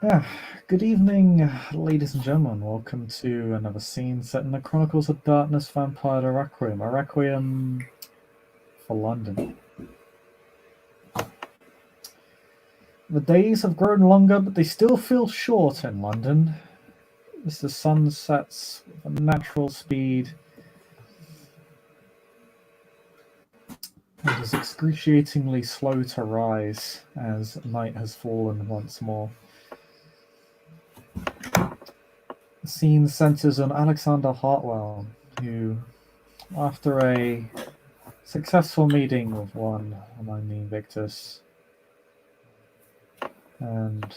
Ah, good evening, ladies and gentlemen. Welcome to another scene set in the Chronicles of Darkness Vampire the Requiem, a requiem for London. The days have grown longer, but they still feel short in London. As the sun sets with a natural speed, it is excruciatingly slow to rise as night has fallen once more. The scene centers on Alexander Hartwell, who, after a successful meeting with one among the Invictus, and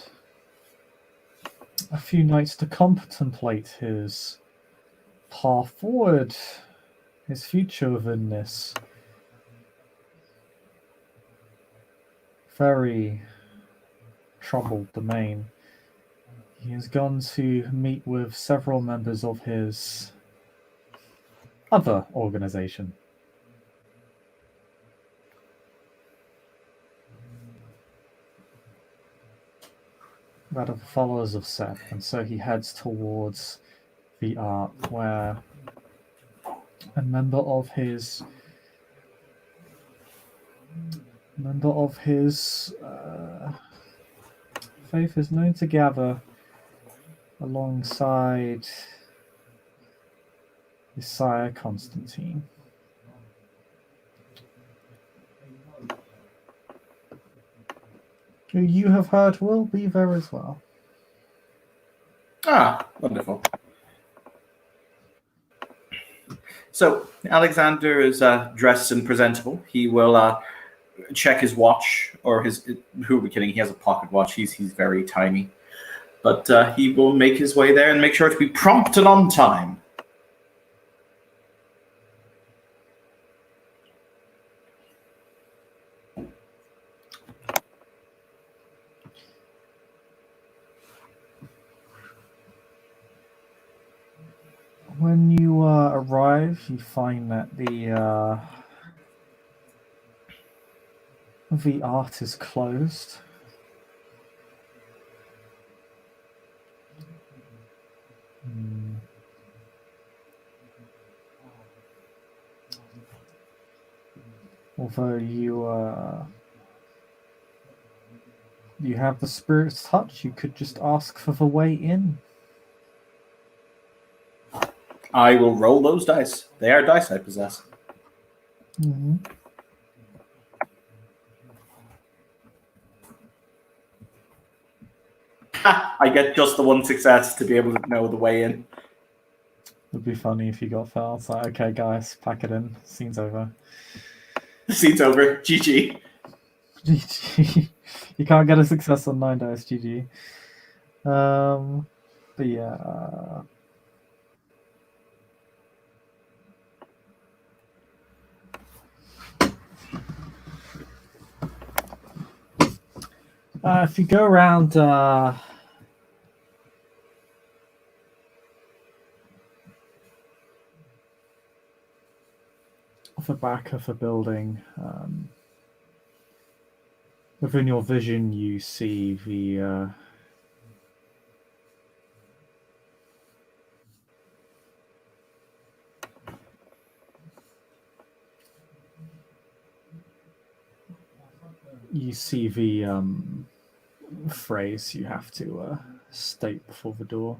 a few nights to contemplate his path forward, his future within this very troubled domain. He has gone to meet with several members of his other organization. That of the followers of Seth, and so he heads towards the Ark, where a member of his faith is known to gather alongside his sire Constantine. Who you have heard will be there as well. Ah, wonderful. So Alexander is dressed and presentable. He will check his watch, or who are we kidding? He has a pocket watch. He's very tiny. But he will make his way there and make sure to be prompt and on time. When you arrive, you find that the art is closed. Although you have the spirit's touch, you could just ask for the way in. I will roll those dice. They are dice I possess. Mm-hmm. I get just the one success to be able to know the way in. It'd be funny if you got failed. It's like, okay, guys, pack it in. Scene's over. The scene's over. GG. GG. You can't get a success on 9 dice. GG. But yeah. If you go around off the back of a building, within your vision you see the phrase you have to state before the door.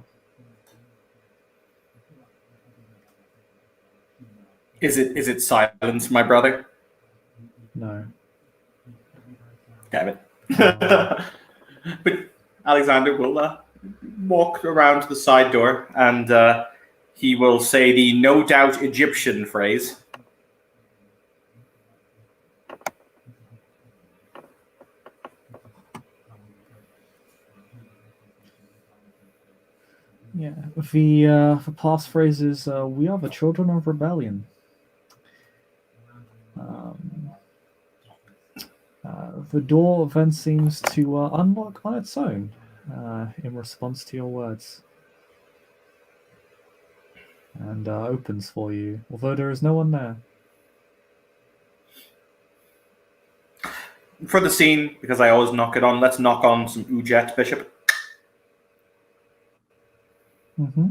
Is it silence, my brother? No. Damn it. But Alexander will walk around to the side door and he will say the no doubt Egyptian phrase. Yeah, the passphrase is we are the children of rebellion. The door then seems to unlock on its own in response to your words. And opens for you, although there is no one there. For the scene, because I always knock it on, let's knock on some Ujet, Bishop. Mm-hmm.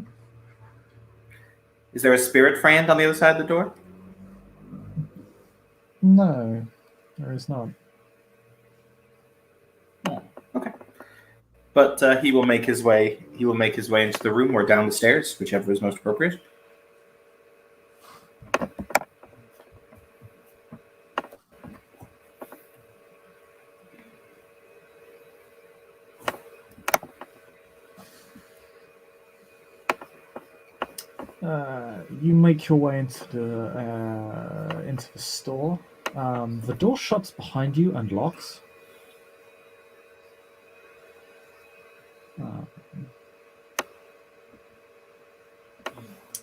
Is there a spirit friend on the other side of the door? No, there is not. Oh, okay. But he will make his way. He will make his way into the room or down the stairs, whichever is most appropriate. You make your way into the store. The door shuts behind you and locks.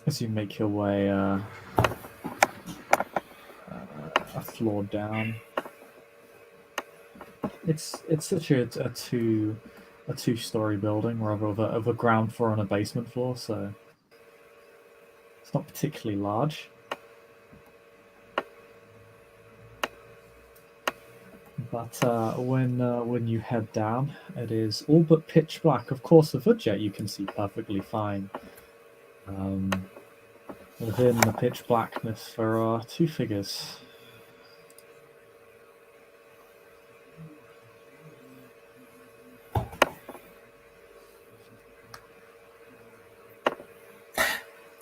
As you make your way a floor down, it's such a two-story building rather of a ground floor and a basement floor, so it's not particularly large. But when you head down, it is all but pitch black. Of course, the Woodjet you can see perfectly fine. Within the pitch blackness, there are two figures.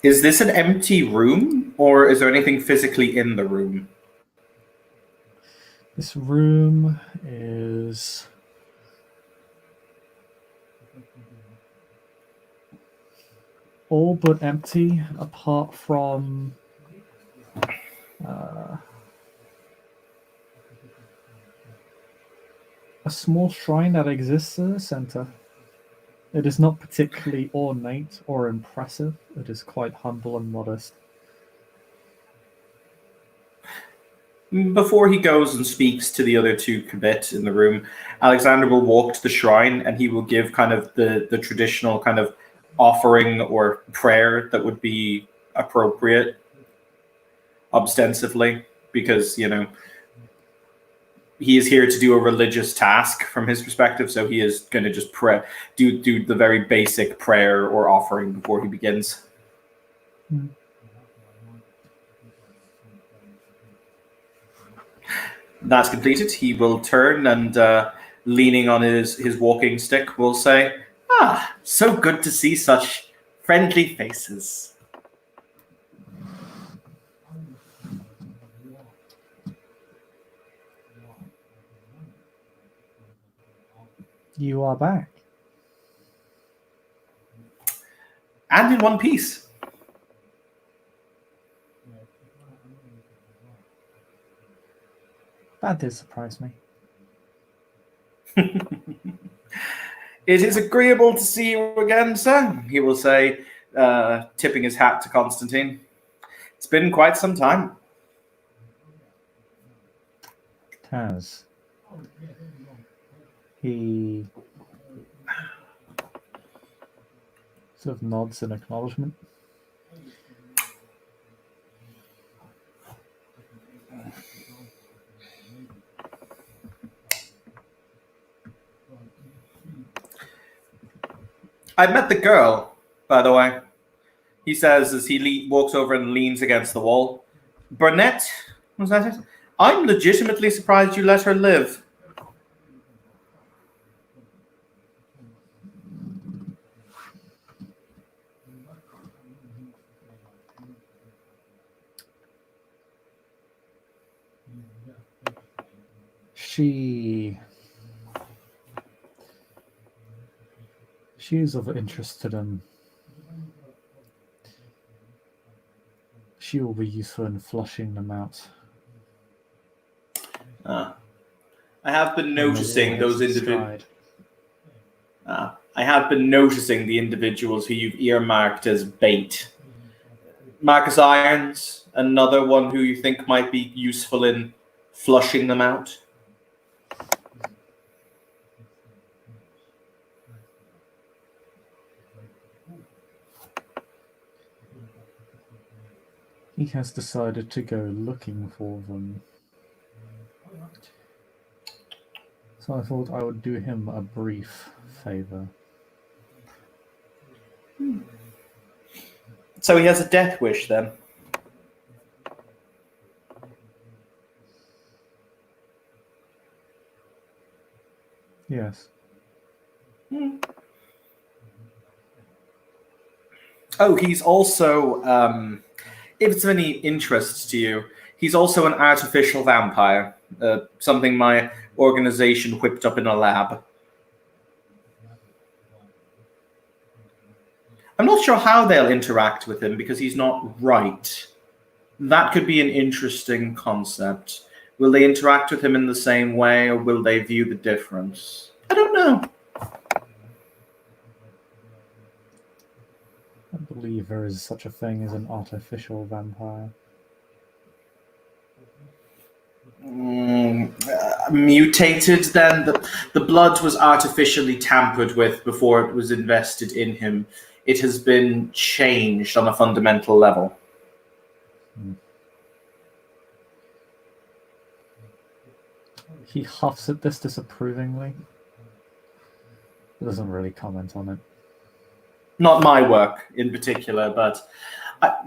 Is this an empty room, or is there anything physically in the room? This room is all but empty, apart from a small shrine that exists in the center. It is not particularly ornate or impressive. It is quite humble and modest. Before he goes and speaks to the other two Kibet in the room, Alexander will walk to the shrine and he will give kind of the traditional kind of offering or prayer that would be appropriate ostensively, because, you know, he is here to do a religious task from his perspective, so he is going to just do the very basic prayer or offering before he begins. Hmm. That's completed. He will turn and, leaning on his walking stick, will say, "Ah, so good to see such friendly faces." You are back. And in one piece. That did surprise me. It is agreeable to see you again, sir, he will say, tipping his hat to Constantine. It's been quite some time. Taz. He sort of nods in acknowledgement. I met the girl, by the way, he says as he walks over and leans against the wall. Burnett, was that it? I'm legitimately surprised you let her live. She is of interest to them. She will be useful in flushing them out. I have been noticing those individuals. I have been noticing the individuals who you've earmarked as bait. Marcus Irons, another one who you think might be useful in flushing them out. He has decided to go looking for them. So I thought I would do him a brief favor. So he has a death wish then. Yes. Oh, he's also, if it's of any interest to you, he's also an artificial vampire. Something my organization whipped up in a lab. I'm not sure how they'll interact with him because he's not right. That could be an interesting concept. Will they interact with him in the same way, or will they view the difference? I don't know. I believe there is such a thing as an artificial vampire. Mutated, then? The blood was artificially tampered with before it was invested in him. It has been changed on a fundamental level. He huffs at this disapprovingly. He doesn't really comment on it. Not my work in particular, but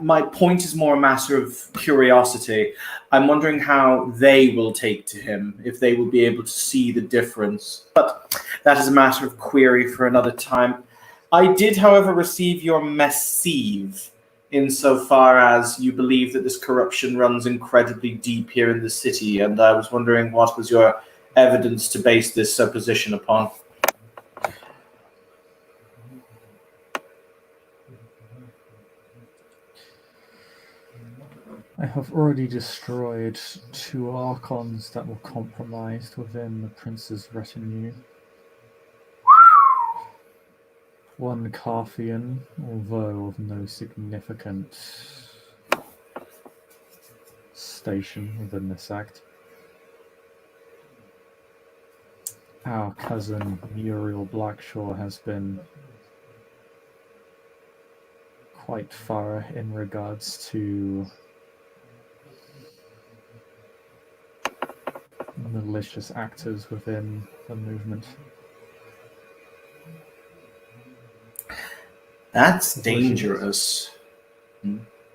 my point is more a matter of curiosity. I'm wondering how they will take to him, if they will be able to see the difference. But that is a matter of query for another time. I did, however, receive your missive insofar as you believe that this corruption runs incredibly deep here in the city, and I was wondering what was your evidence to base this supposition upon. I have already destroyed 2 Archons that were compromised within the Prince's retinue. 1 Carthian, although of no significant station within the sect. Our cousin Muriel Blackshaw has been quite thorough in regards to malicious actors within the movement. That's dangerous.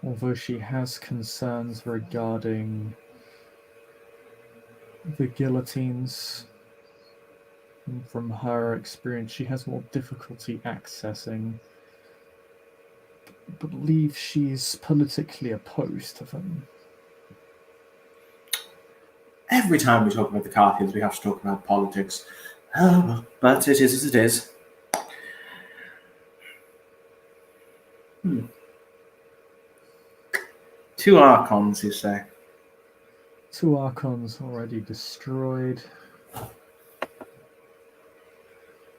Although she has concerns regarding the guillotines, from her experience, she has more difficulty accessing. I believe she's politically opposed to them. Every time we talk about the Carthians, we have to talk about politics. Oh, but it is as it is. 2 Archons, you say? 2 Archons already destroyed.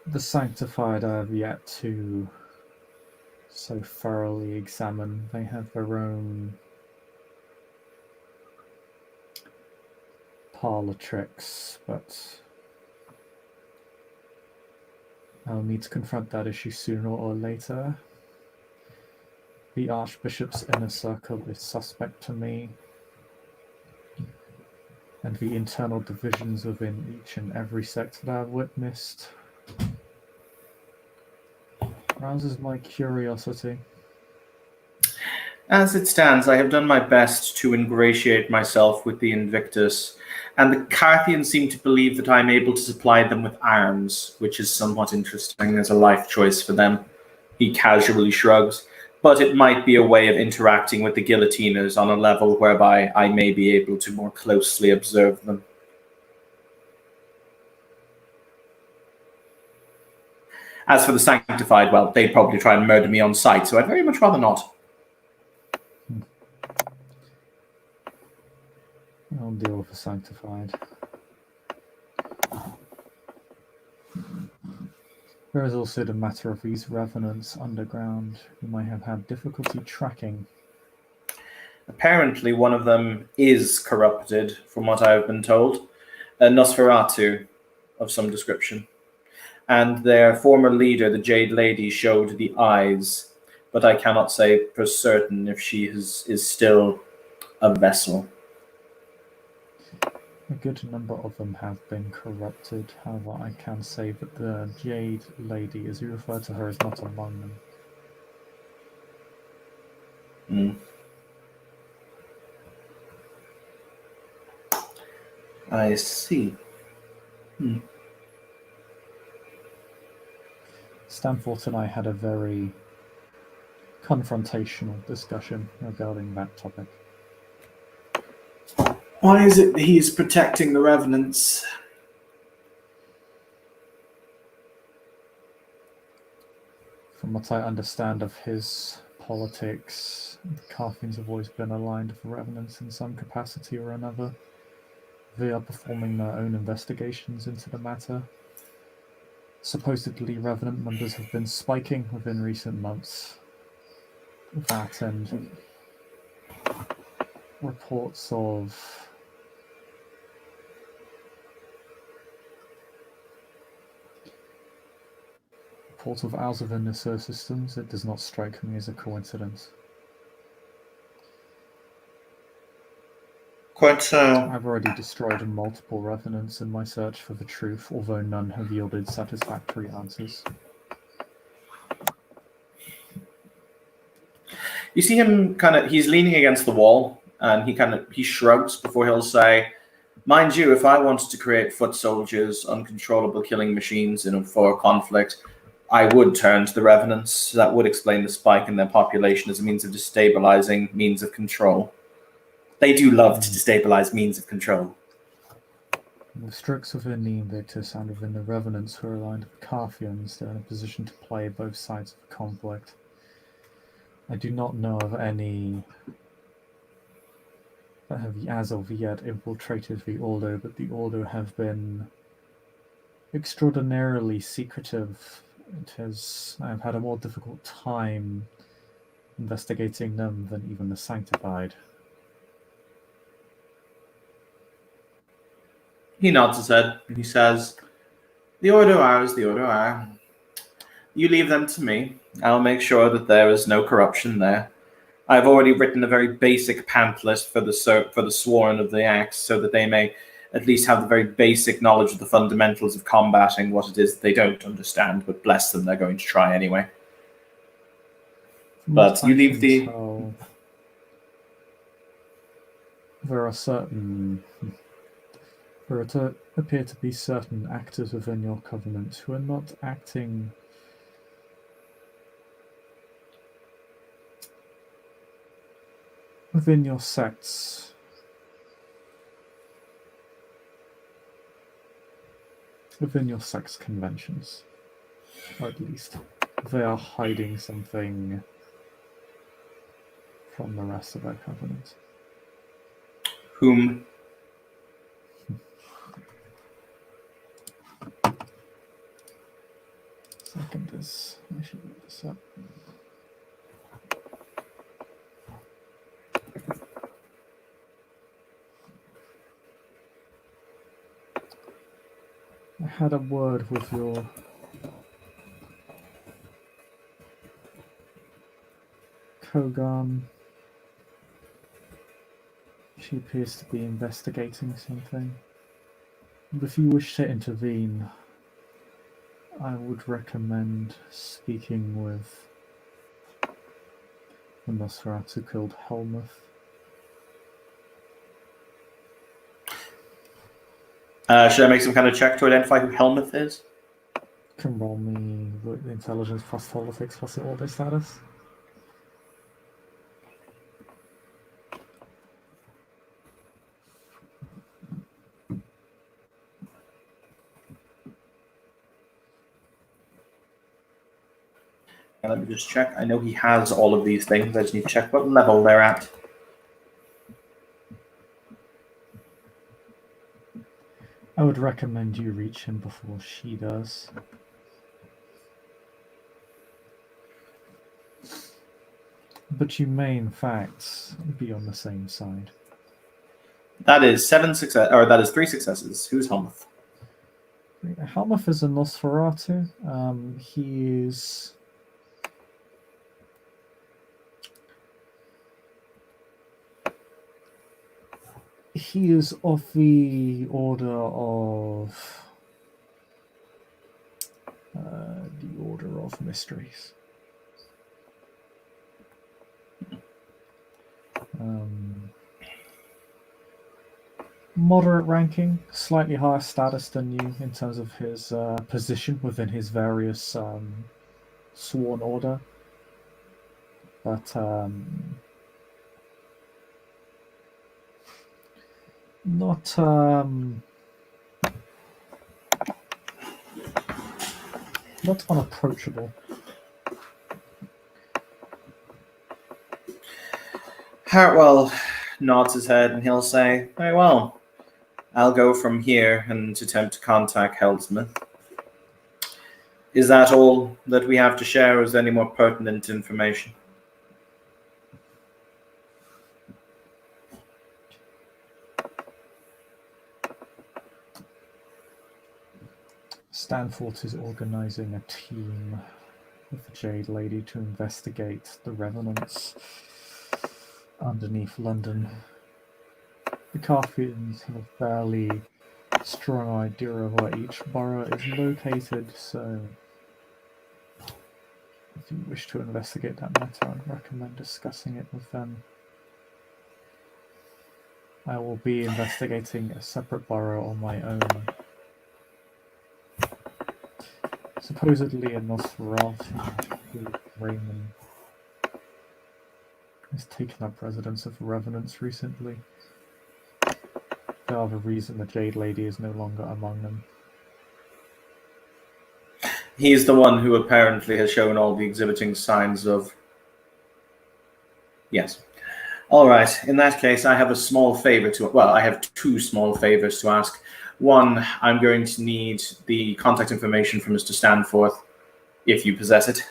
The Sanctified I have yet to so thoroughly examine. They have their own parlor tricks, but I'll need to confront that issue sooner or later. The Archbishop's inner circle is suspect to me, and the internal divisions within each and every sect that I've witnessed rouses my curiosity. As it stands, I have done my best to ingratiate myself with the Invictus, and the Carthians seem to believe that I'm able to supply them with arms, which is somewhat interesting as a life choice for them. He casually shrugs, but it might be a way of interacting with the guillotiners on a level whereby I may be able to more closely observe them. As for the Sanctified, well, they'd probably try and murder me on sight, so I'd very much rather not. I'll deal with the Sanctified. There is also the matter of these revenants underground who might have had difficulty tracking. Apparently, one of them is corrupted, from what I have been told. A Nosferatu of some description. And their former leader, the Jade Lady, showed the eyes, but I cannot say for certain if she is still a vessel. A good number of them have been corrupted. However, I can say that the Jade Lady, as you refer to her, is not among them. Hmm. I see. Stanford and I had a very confrontational discussion regarding that topic. Why is it that he's protecting the revenants? From what I understand of his politics, the Carthians have always been aligned with the Revenants in some capacity or another. They are performing their own investigations into the matter. Supposedly, Revenant numbers have been spiking within recent months. That and reports of owls within the Sur systems, it does not strike me as a coincidence. Quite so. I've already destroyed multiple Revenants in my search for the truth, although none have yielded satisfactory answers. You see him he's leaning against the wall and he shrugs before he'll say, mind you, if I wanted to create foot soldiers, uncontrollable killing machines for a conflict, I would turn to the Revenants. That would explain the spike in their population as a means of destabilizing means of control. They do love to destabilize means of control. With Strix within the Invictus and within the Revenants who are aligned with Carthians, they're in a position to play both sides of the conflict. I do not know of any that have as of yet infiltrated the Ordo, but the Ordo have been extraordinarily secretive. I've had a more difficult time investigating them than even the Sanctified. He nods his head and he says, the Ordo are as the Ordo are. You leave them to me. I'll make sure that there is no corruption there. I've already written a very basic pamphlet for the sworn of the Axe, so that they may at least have the very basic knowledge of the fundamentals of combating what it is that they don't understand, but bless them, they're going to try anyway. But you leave the... There appear to be certain actors within your covenant who are not acting within your sects. Within your sect's conventions. Or at least they are hiding something from the rest of our covenant. Whom? Second is... I should look this up. I had a word with your Kogan. She appears to be investigating something. But if you wish to intervene, I would recommend speaking with the Nosferatu called Helmuth. Should I make some kind of check to identify who Helmuth is? Can roll me the intelligence plus politics plus the order status. Let me just check. I know he has all of these things. I just need to check what level they're at. I would recommend you reach him before she does. But you may, in fact, be on the same side. That is 3 successes. Who's Helmuth? Helmuth is a Nosferatu. He is of the order of Mysteries. Moderate ranking, slightly higher status than you in terms of his position within his various sworn order, but not not unapproachable. Hartwell nods his head and he'll say, "Very well. I'll go from here and attempt to contact Heldsmith. Is that all that we have to share, or is there any more pertinent information?" Stanford is organizing a team with the Jade Lady to investigate the revenants underneath London. The Carthians have a fairly strong idea of where each borough is located, so if you wish to investigate that matter, I'd recommend discussing it with them. I will be investigating a separate borough on my own. Supposedly a Nosferatu, who Raymond has taken up residence of revenants recently. They are the reason the Jade Lady is no longer among them. He's the one who apparently has shown all the exhibiting signs of... Yes. All right. In that case, I have a small favor to... Well, I have two small favors to ask. One, I'm going to need the contact information from Mr. Stanforth, if you possess it.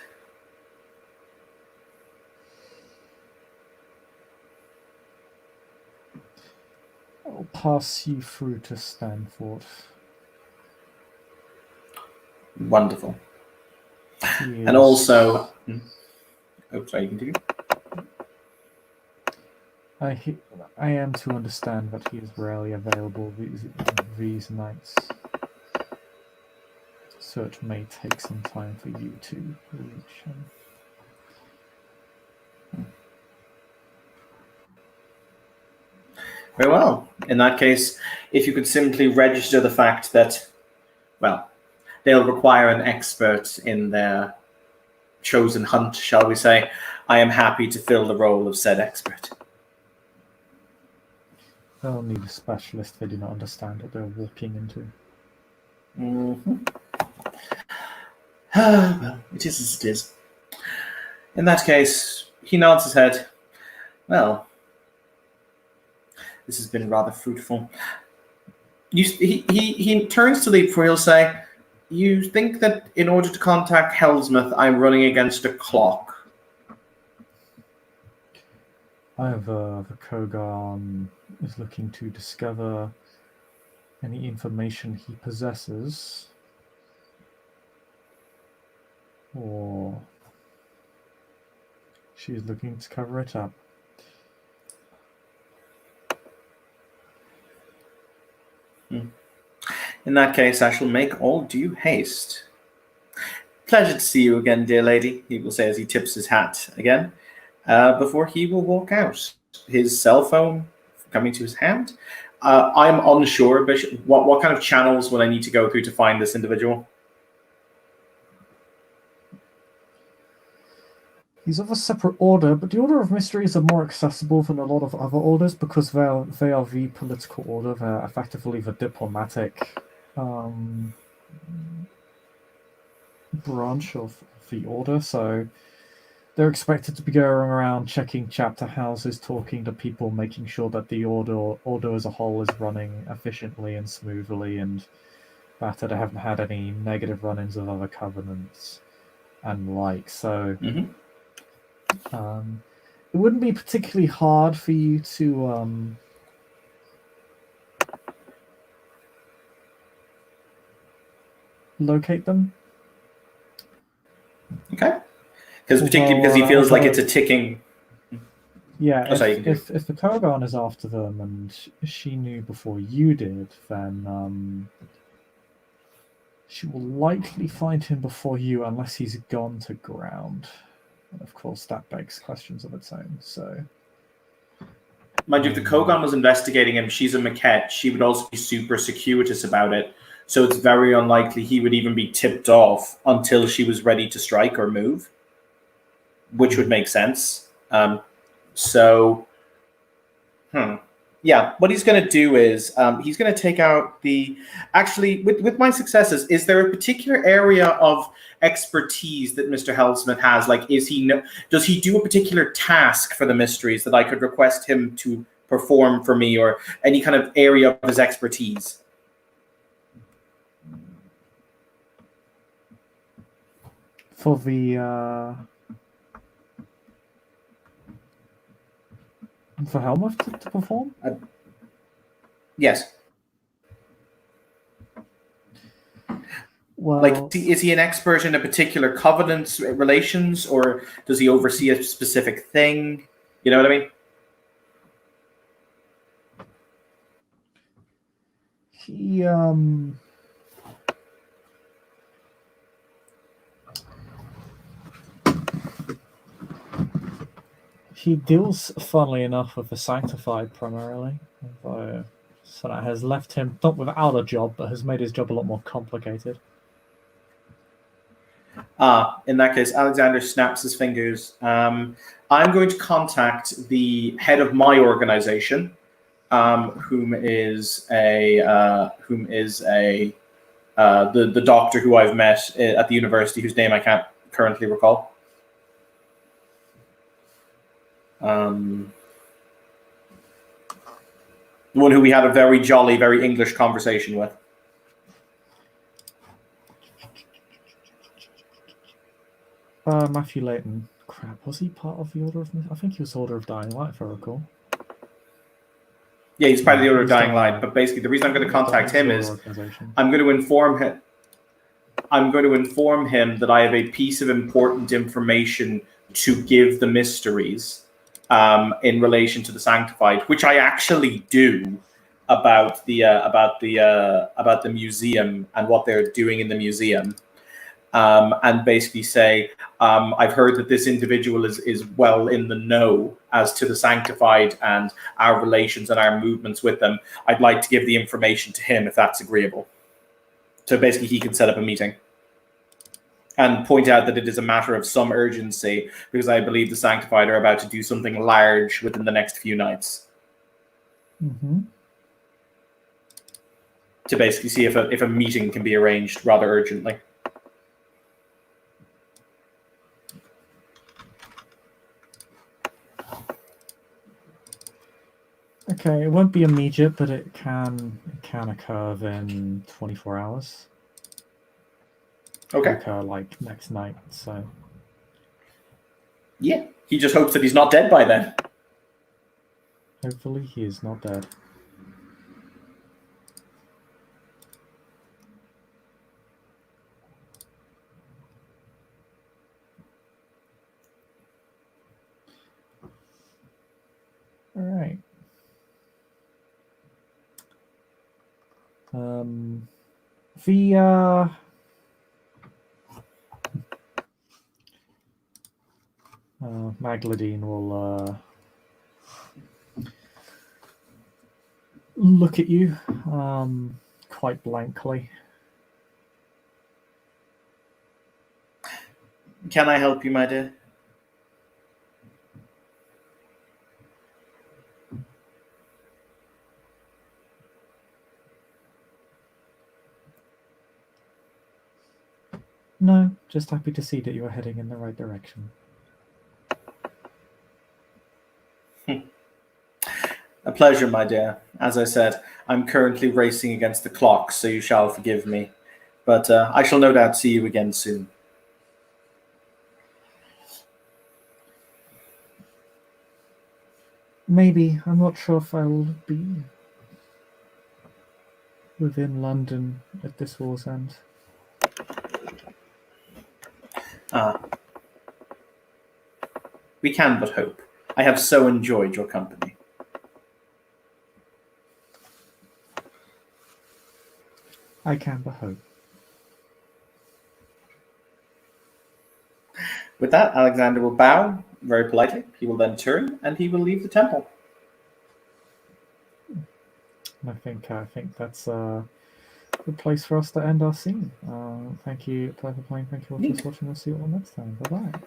I'll pass you through to Stanforth. Wonderful. And also... Oh, sorry, you continue. I am to understand that he is rarely available these nights. Search may take some time for you to reach him. Very well. In that case, if you could simply register the fact that, well, they'll require an expert in their chosen hunt, shall we say, I am happy to fill the role of said expert. They'll need a specialist. They do not understand what they're walking into. Well, it is as it is. In that case, he nods his head. Well, this has been rather fruitful. He turns to leave before he'll say, "You think that in order to contact Heldsmith, I'm running against a clock?" Either the Kogan is looking to discover any information he possesses, or she is looking to cover it up. In that case, I shall make all due haste. Pleasure to see you again, dear lady, he will say as he tips his hat again, before he will walk out. His cell phone coming to his hand. I'm unsure, Bishop. What kind of channels will I need to go through to find this individual? He's of a separate order, but the Order of Mysteries are more accessible than a lot of other orders because they are the political order. They're effectively the diplomatic branch of the order, so they're expected to be going around checking chapter houses, talking to people, making sure that the order as a whole is running efficiently and smoothly, and that they haven't had any negative run-ins with other covenants and like. So it wouldn't be particularly hard for you to locate them. Okay. Particularly because he feels like it's a ticking... Yeah, if the Kogan is after them and she knew before you did, then she will likely find him before you unless he's gone to ground. And of course, that begs questions of its own. So Mind you, if the Kogan was investigating him, she's a Maquette. She would also be super circuitous about it. So it's very unlikely he would even be tipped off until she was ready to strike or move, which would make sense. So, yeah, what he's going to do is he's going to take out the. Actually, with my successes, is there a particular area of expertise that Mr. Hellsmith has? Like, does he do a particular task for the mysteries that I could request him to perform for me, or any kind of area of his expertise? For the for Helmuth to perform? Yes. Well, like, is he an expert in a particular covenant's relations, or does he oversee a specific thing? You know what I mean? He deals, funnily enough, with the Sanctified primarily, although so that has left him not without a job, but has made his job a lot more complicated. In that case, Alexander snaps his fingers. I'm going to contact the head of my organization, whom is the doctor who I've met at the university, whose name I can't currently recall. The one who we had a very jolly, very English conversation with. Matthew Layton. Crap, was he part of the Order of... I think he was Order of Dying Light, if I recall. Yeah, he's part of the Order of Dying Light, but basically the reason I'm going to contact him is I'm going to inform him that I have a piece of important information to give the mysteries in relation to the Sanctified, which I actually do about the museum and what they're doing in the museum. And basically say, I've heard that this individual is well in the know as to the Sanctified and our relations and our movements with them. I'd like to give the information to him if that's agreeable. So basically he can set up a meeting and point out that it is a matter of some urgency because I believe the Sanctified are about to do something large within the next few nights. Mm-hmm. To basically see if a meeting can be arranged rather urgently. Okay, it won't be immediate, but it can occur within 24 hours. Okay. Occur like next night, so. Yeah, he just hopes that he's not dead by then. Hopefully he is not dead. All right. Magladine will look at you quite blankly. Can I help you, my dear? No, just happy to see that you are heading in the right direction. A pleasure, my dear. As I said, I'm currently racing against the clock, so you shall forgive me. But I shall no doubt see you again soon. Maybe. I'm not sure if I will be within London at this war's end. We can but hope. I have so enjoyed your company. I can but hope. With that, Alexander will bow very politely. He will then turn and he will leave the temple. And I think that's a good place for us to end our scene. Thank you, Play for playing. Thank you all for watching. We'll see you all next time. Bye bye.